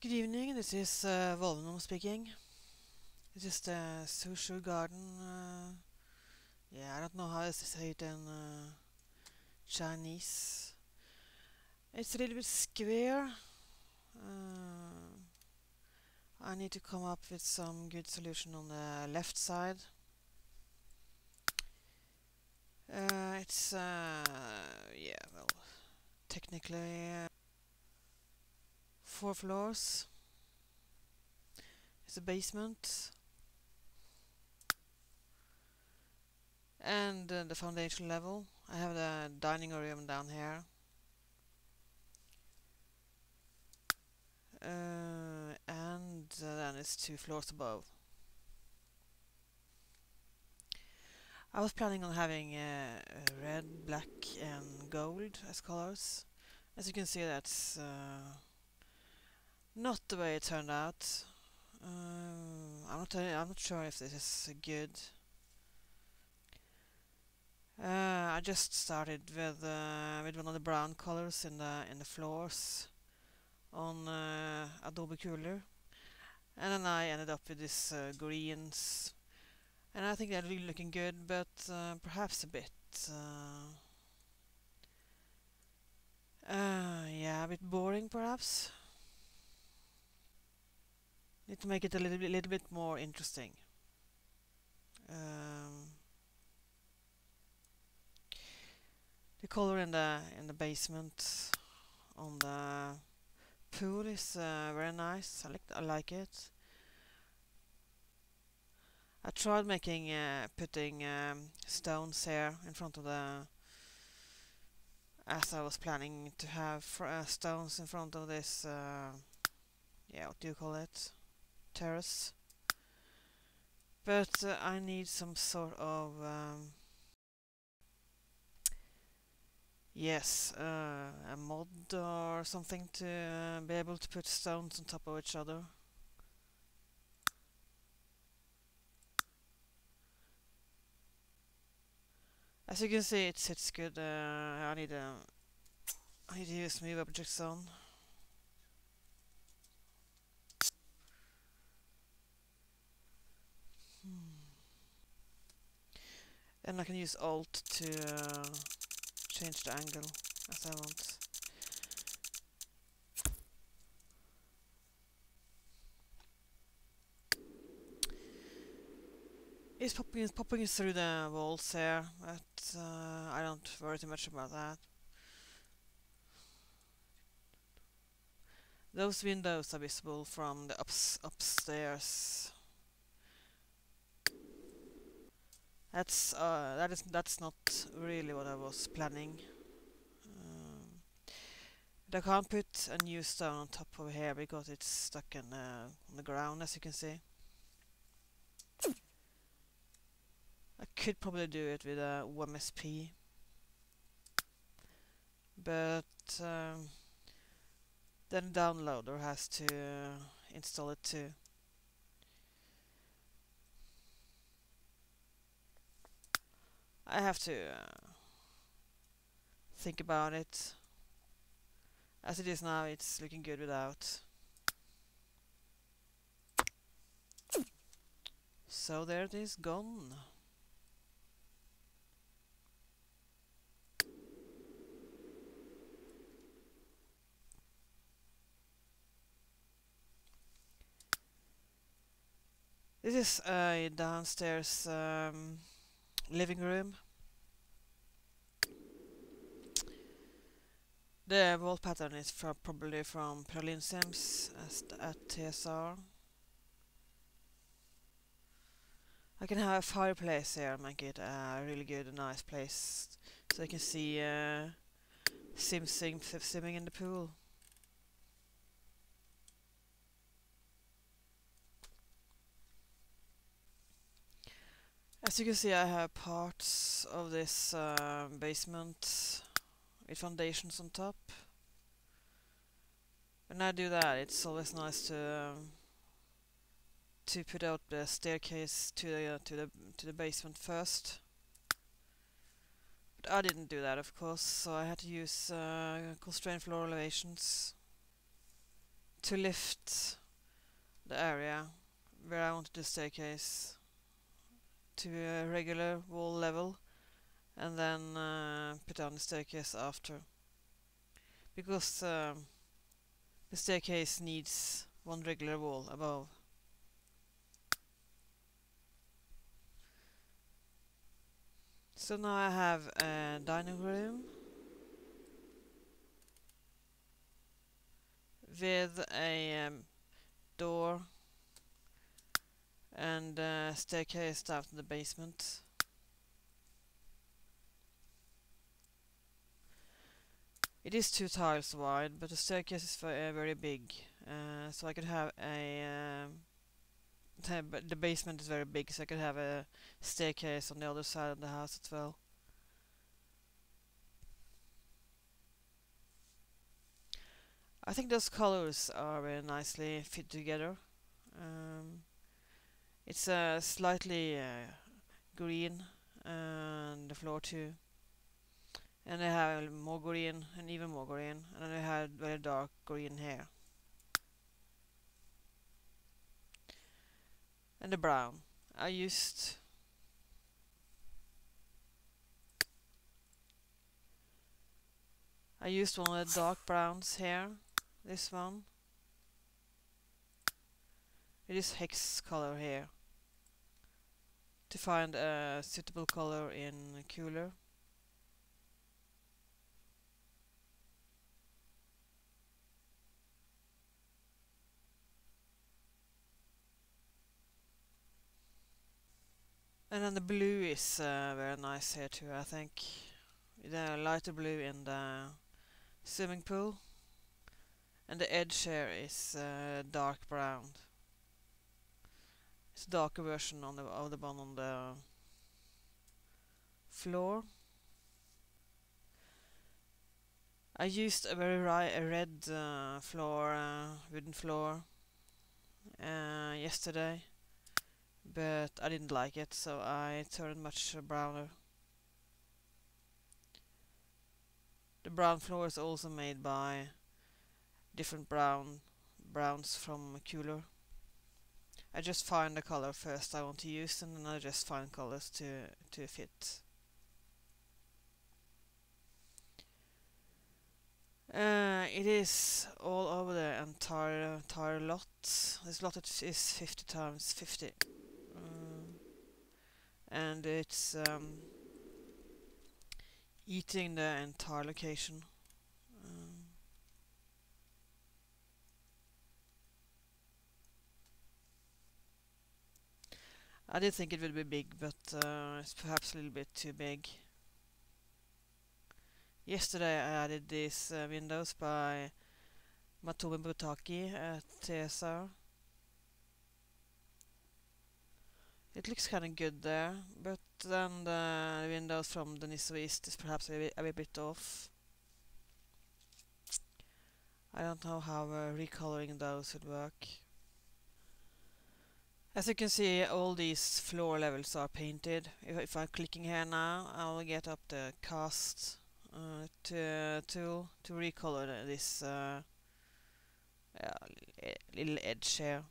Good evening, this is Volveno speaking. This is the Suzhou garden. Yeah, I don't know how to say it in Chinese. It's a little bit square. I need to come up with some good solution on the left side. It's, yeah, well, technically 4 floors. It's a basement. And the foundation level. I have the dining room down here. And then it's 2 floors above. I was planning on having red, black and gold as colors. As you can see, that's not the way it turned out. I'm not sure if this is good. I just started with one of the brown colors in the floors on Adobe Premiere, and then I ended up with this greens, and I think they're really looking good, but perhaps a bit yeah, a bit boring perhaps. Need to make it a little bit more interesting. The color in the basement on the pool is very nice. I like it. I tried making putting stones here in front of the, as I was planning to have stones in front of this yeah, what do you call it, terrace, but I need some sort of yes, a mod or something to be able to put stones on top of each other. As you can see, it sits good. I need to use move object zone. And I can use Alt to change the angle as I want. It's popping through the walls here, but I don't worry too much about that. Those windows are visible from the upstairs. That's not really what I was planning. But I can't put a new stone on top of here because it's stuck on the ground, as you can see. I could probably do it with a OMSP, but then the downloader has to install it too. I have to think about it. As it is now, it's looking good without. So there it is, gone. This is a downstairs living room. The wall pattern is probably from Pralin Sims at TSR. I can have a fireplace here and make it a really good and nice place, so you can see simming in the pool. As you can see, I have parts of this basement with foundations on top. When I do that, it's always nice to put out the staircase to the basement first. But I didn't do that, of course, so I had to use constrained floor elevations to lift the area where I wanted the staircase to a regular wall level, and then put down the staircase after, because the staircase needs one regular wall above. So now I have a dining room with a door and a staircase down to the basement. It is 2 tiles wide, but the staircase is very big, so I could have the basement is very big, so I could have a staircase on the other side of the house as well. I think those colors are very nicely fit together. It's slightly green and the floor too, and I have more green and even more green, and then I had very dark green here, and the brown. I used one of the dark browns here, this one. It is hex color here, to find a suitable color in cooler. And then the blue is very nice here too, I think. The lighter blue in the swimming pool, and the edge here is dark brown. It's a darker version of the one on the floor. I used a very red wooden floor yesterday, but I didn't like it, so I turned much browner. The brown floor is also made by different browns from cooler. I just find the color first I want to use, and then I just find colors to fit. It is all over the entire lot. This lot is 50 times 50, and it's eating the entire location. I did think it would be big, but it's perhaps a little bit too big. Yesterday I added these windows by Matomi Butaki at TSR. It looks kind of good there, but then the windows from the Nisso East is perhaps a bit off. I don't know how recoloring those would work. As you can see, all these floor levels are painted. If I'm clicking here now, I'll get up the cast tool to recolor this little edge here.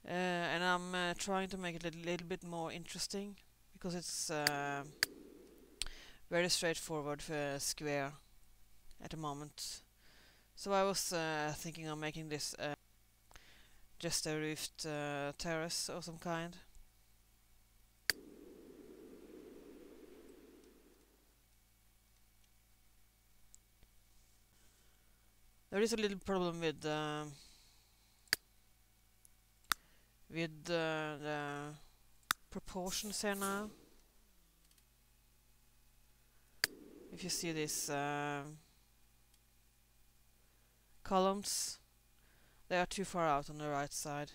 And I'm trying to make it a little bit more interesting, because it's very straightforward for a square at the moment. So I was thinking of making this just a roofed terrace of some kind. There is a little problem with the proportions here now. If you see these columns, they are too far out on the right side,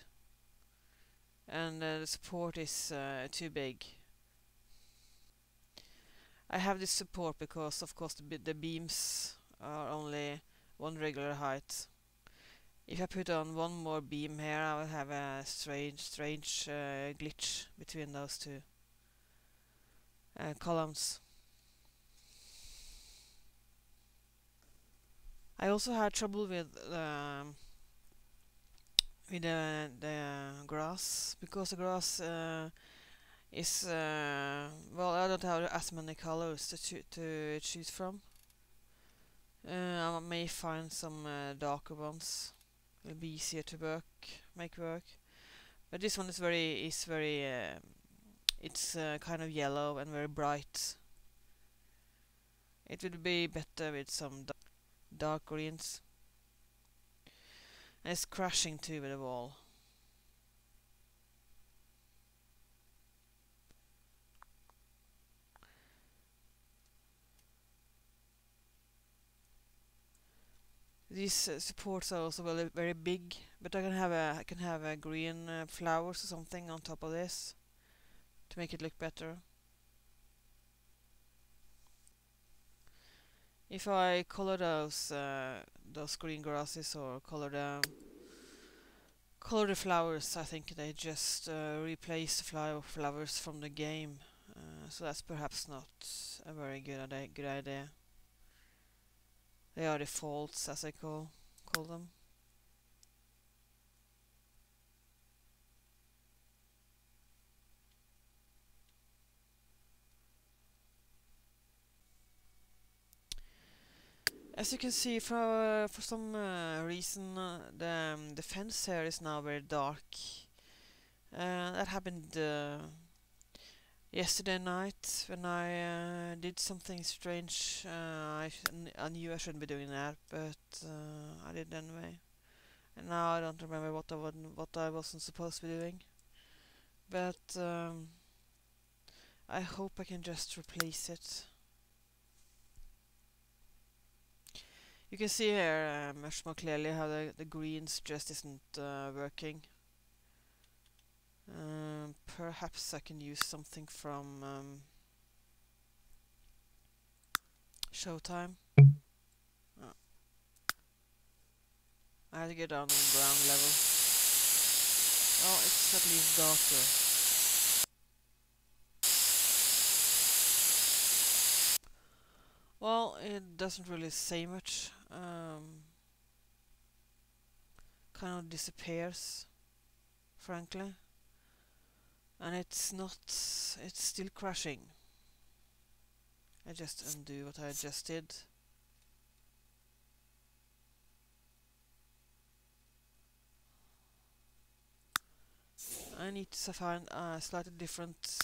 and the support is too big. I have this support because, of course, the beams are only one regular height. If I put on one more beam here, I will have a strange glitch between those two columns. I also had trouble with the grass, because the grass is well, I don't have as many colors to choose from. I may find some darker ones. It'll be easier to make work. But this one is very it's kind of yellow and very bright. It would be better with some dark greens. And it's crashing too with the wall. These supports are also very big, but I can have a green flowers or something on top of this to make it look better. If I color those green grasses or color the flowers, I think they just replace the flowers from the game. So that's perhaps not a very good idea. They are defaults, as I call them. As you can see, for some reason, the fence here is now very dark. That happened yesterday night when I did something strange. I knew I shouldn't be doing that, but I did anyway. And now I don't remember what I wasn't supposed to be doing. But I hope I can just replace it. You can see here much more clearly how the greens just isn't working. Perhaps I can use something from Showtime. Oh. I had to get down on ground level. Oh, it's at least darker. Well, it doesn't really say much. Kind of disappears, frankly. And it's still crashing. I just undo what I just did. I need to find a slightly different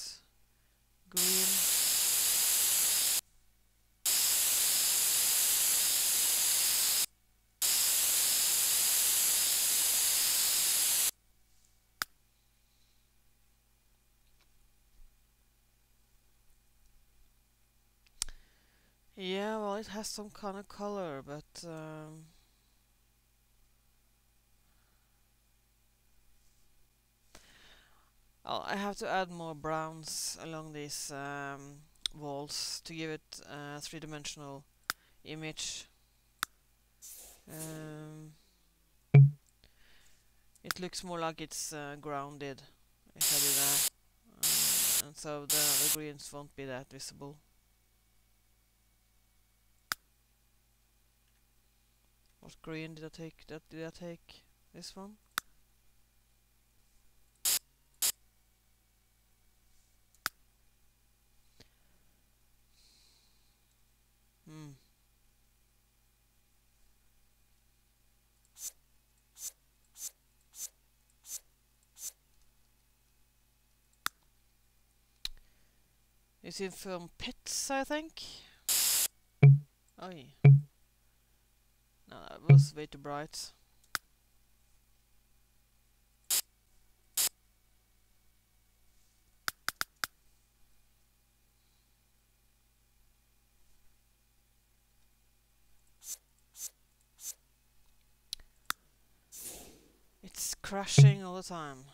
green. Yeah, well, it has some kind of color, but I have to add more browns along these walls to give it a three-dimensional image. It looks more like it's grounded if I do that, and so the greens won't be that visible. What green did I take? Did I take this one? Hmm. It's in from Pits, I think. Oh yeah. No, that was way too bright. It's crashing all the time.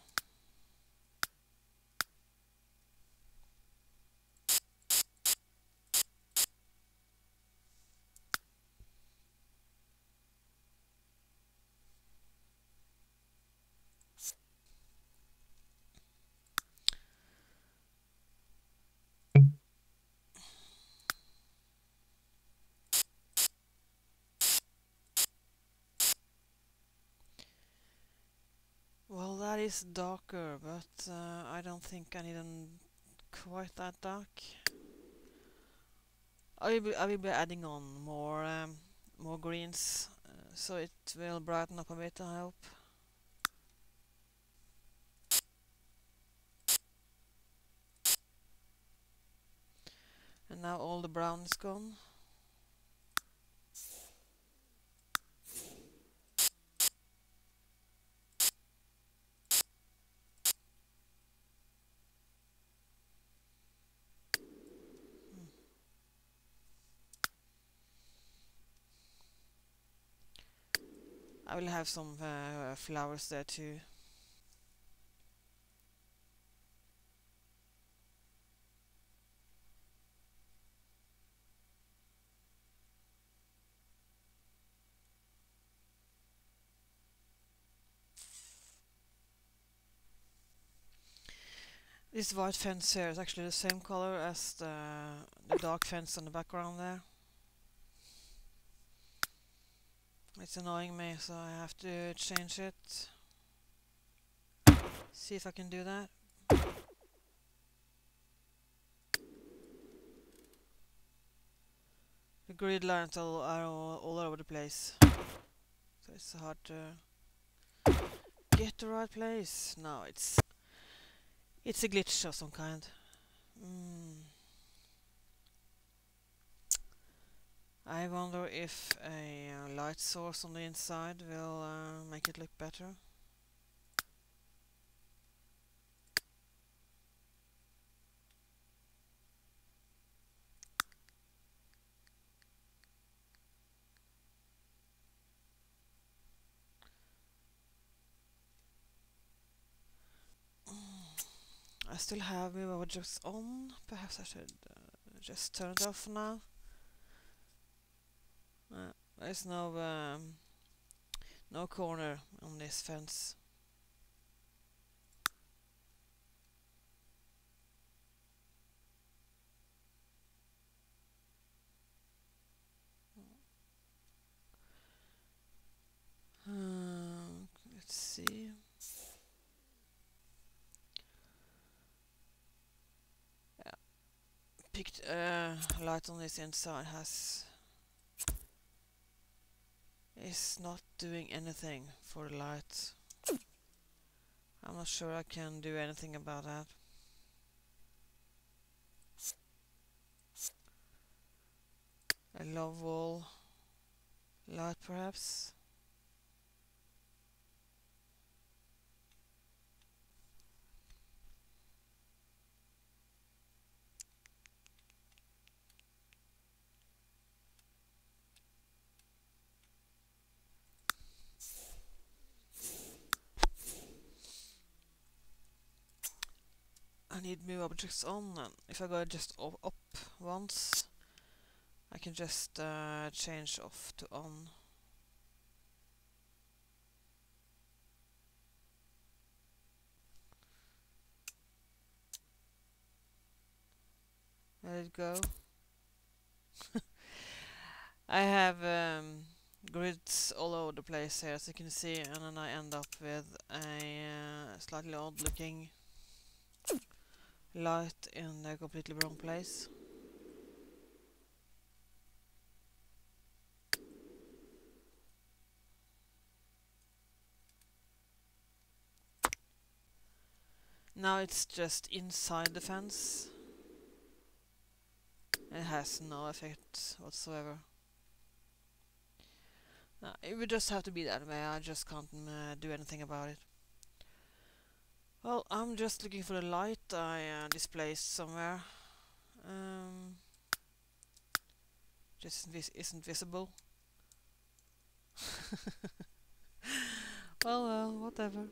that is darker, but I don't think I need them quite that dark. I will be adding on more greens, so it will brighten up a bit, I hope. And now all the brown is gone. I will have some flowers there too. This white fence here is actually the same color as the dark fence on the background there. It's annoying me, so I have to change it. See if I can do that. The grid lines are all over the place, so it's hard to get the right place. No, it's a glitch of some kind. I wonder if a light source on the inside will make it look better. I still have my objects on. Perhaps I should just turn it off now. There's no corner on this fence. Let's see. Yeah. Picked light on this inside is not doing anything for the light. I'm not sure I can do anything about that. A love wall light perhaps. I need move objects on, and if I go just up once, I can just change off to on. Let it go. I have grids all over the place here, as you can see, and then I end up with a slightly odd looking light in a completely wrong place. Now it's just inside the fence. It has no effect whatsoever. It would just have to be that way. I just can't do anything about it. Well, I'm just looking for the light I displaced somewhere. Just isn't visible. Well, whatever.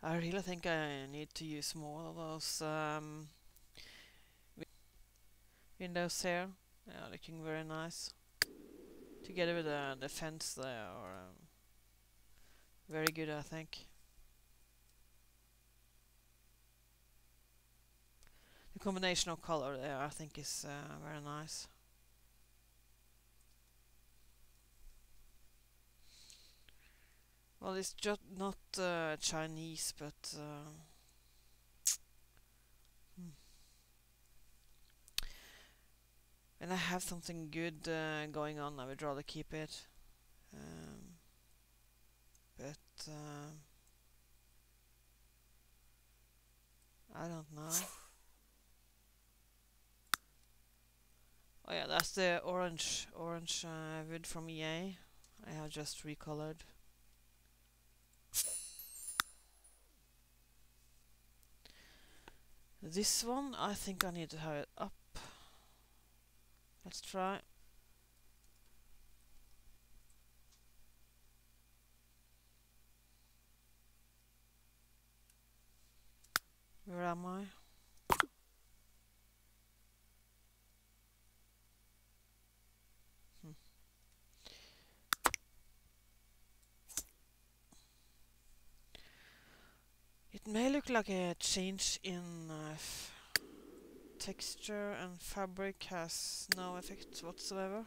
I really think I need to use more of those windows here. They are looking very nice. Together with the fence, they are very good, I think. the combination of color there I think is very nice. Well, it's just not Chinese, but when I have something good going on, I would rather keep it. But I don't know. Oh yeah, that's the orange wood from EA. I have just recolored. This one, I think I need to have it up. Let's try. Where am I? It may look like a change in texture, and fabric has no effect whatsoever.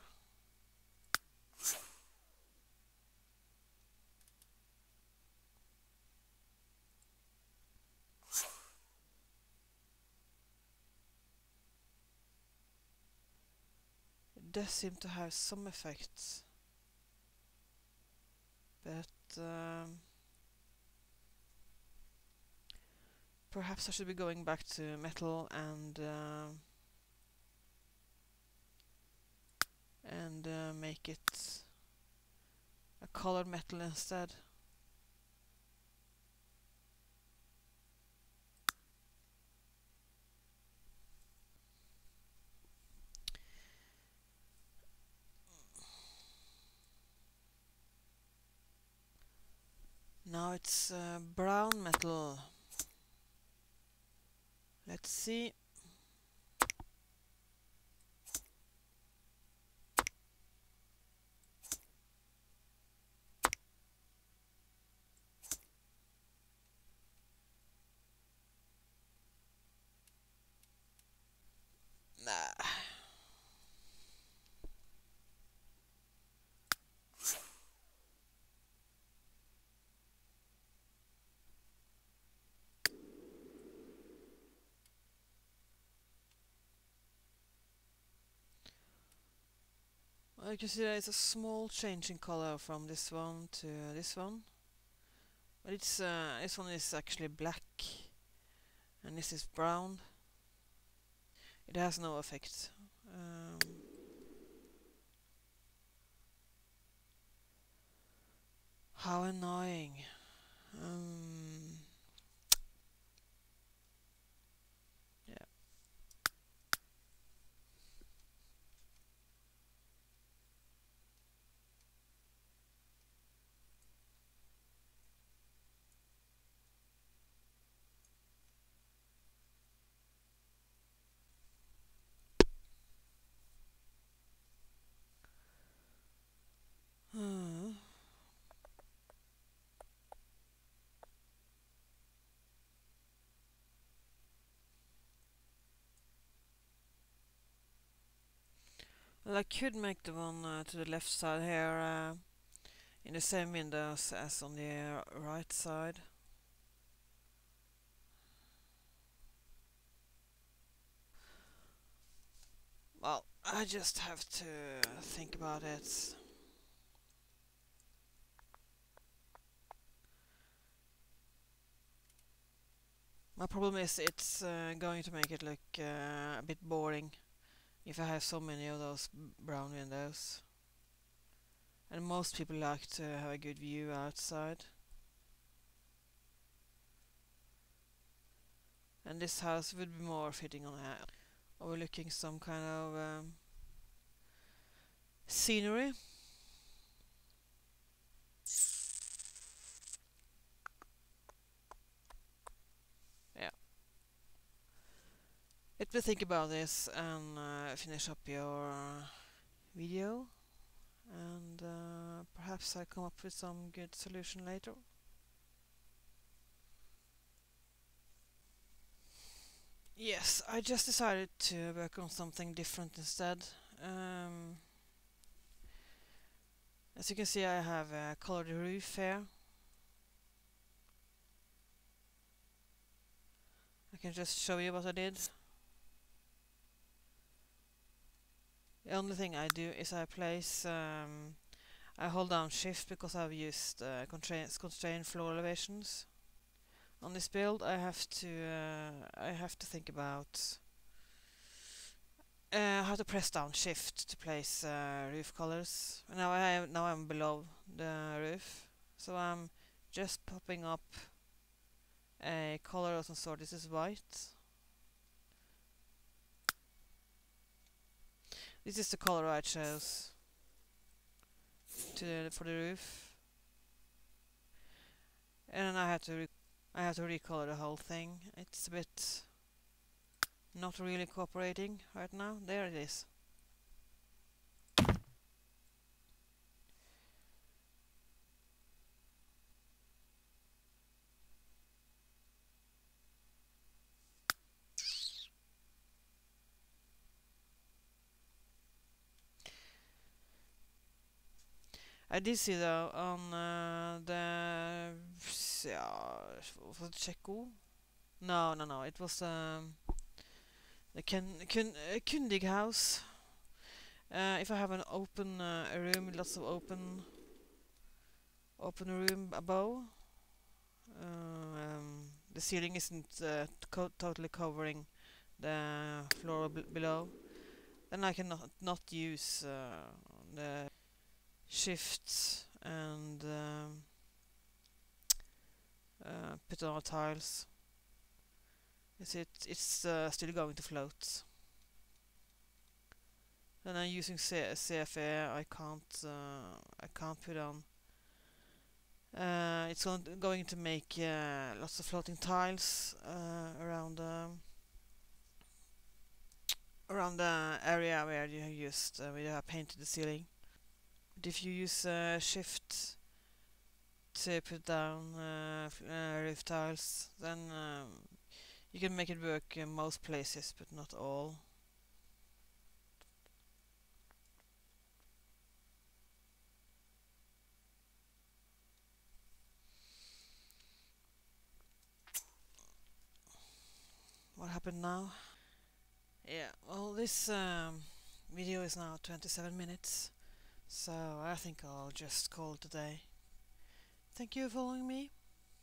It does seem to have some effects, but perhaps I should be going back to metal and make it a colored metal instead. Now it's brown metal. Let's see. Nah. Well, you can see there is a small change in color from this one to this one. But it's this one is actually black and this is brown. It has no effect. How annoying. Yeah. Well, I could make the one to the left side here in the same windows as on the right side. Well, I just have to think about it. My problem is it's going to make it look a bit boring if I have so many of those brown windows. And most people like to have a good view outside. And this house would be more fitting on overlooking some kind of scenery. Yeah. Let me think about this and finish up your video. And perhaps I come up with some good solution later. Yes, I just decided to work on something different instead. Um, as you can see, I have colored the roof here. I can just show you what I did. The only thing I do is I hold down shift because I've used constrained floor elevations. On this build, I have to think about how to press down shift to place roof colors. Now I'm below the roof, so I'm just popping up a color of some sort. This is white. This is the color I chose for the roof, and I have to recolor the whole thing. It's a bit not really cooperating right now. There it is. I did see though on was it Checo? No. It was the Kundig house. If I have an open room, lots of open room above, the ceiling isn't totally covering the floor below, then I can not use the shifts and put on tiles. It's still going to float. Then I'm using CFA. I can't put on. It's going to make lots of floating tiles around the area where where you have painted the ceiling. But if you use shift to put down roof tiles, then you can make it work in most places, but not all. What happened now? Yeah, well, this video is now 27 minutes, so I think I'll just call it a day. Thank you for following me.